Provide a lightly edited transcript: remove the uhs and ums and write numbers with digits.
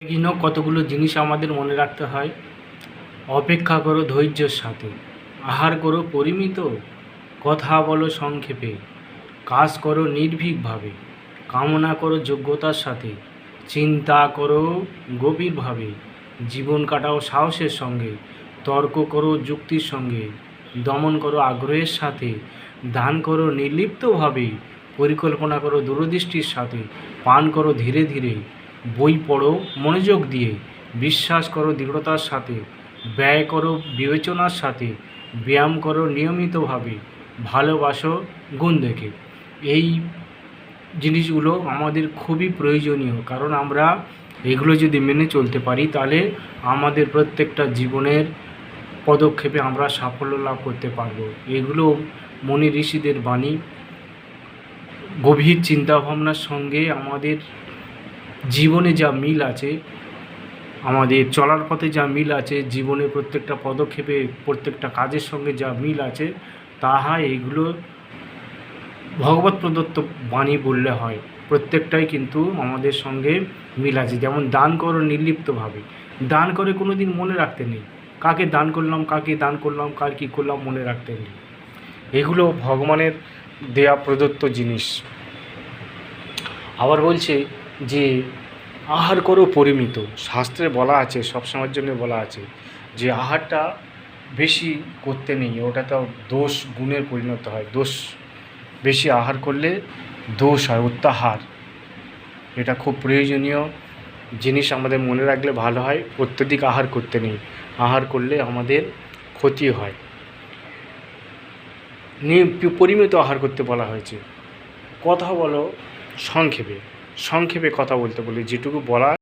কতগুলো জিনিস আমাদের মনে রাখতে হয়। অপেক্ষা করো ধৈর্যের সাথে, আহার করো পরিমিত, কথা বলো সংক্ষেপে, কাজ করো নির্ভীকভাবে, কামনা করো যোগ্যতার সাথে, চিন্তা করো গভীরভাবে, জীবন কাটাও সাহসের সঙ্গে, তর্ক করো যুক্তির সঙ্গে, দমন করো আগ্রহের সাথে, দান করো নির্লিপ্তভাবে, পরিকল্পনা করো দূরদৃষ্টির সাথে, পান করো ধীরে ধীরে, বই পড়ো মনোযোগ দিয়ে, বিশ্বাস করো দৃঢ়তার সাথে, ব্যয় করো বিবেচনার সাথে, ব্যায়াম করো নিয়মিতভাবে, ভালোবাসো গুণ দেখে। এই জিনিসগুলো আমাদের খুবই প্রয়োজনীয়, কারণ আমরা এগুলো যদি মেনে চলতে পারি তাহলে আমাদের প্রত্যেকটা জীবনের পদক্ষেপে আমরা সাফল্য লাভ করতে পারবো। এগুলো মুনি ঋষিদের বাণী। গভীর চিন্তাভাবনার সঙ্গে আমাদের জীবনে যা মিল আছে, আমাদের চলার পথে যা মিল আছে, জীবনে প্রত্যেকটা পদক্ষেপে প্রত্যেকটা কাজের সঙ্গে যা মিল আছে, তাহা এগুলো ভগবত প্রদত্ত বাণী বললে হয়। প্রত্যেকটাই কিন্তু আমাদের সঙ্গে মিল আছে। যেমন দান করো নির্লিপ্তভাবে, দান করে কোনো দিন মনে রাখতে নেই কাকে দান করলাম, কাকে দান করলাম, কার কী করলাম মনে রাখতে নেই। এগুলো ভগবানের দেয়া প্রদত্ত জিনিস। আবার বলছে যে আহার করো পরিমিত। শাস্ত্রে বলা আছে, সবসময়ের জন্য বলা আছে যে আহারটা বেশি করতে নেই, ওটা তো দোষ গুণের পরিণত হয়। দোষ বেশি আহার করলে দোষ হয়, অত্যাহার। এটা খুব প্রয়োজনীয় জিনিস, আমাদের মনে রাখলে ভালো হয়। অত্যধিক আহার করতে নেই, আহার করলে আমাদের ক্ষতি হয়। পরিমিত আহার করতে বলা হয়েছে। কথা বলো সংক্ষেপে, সংক্ষেপে কথা বলতে বলি, যেটুকু বলা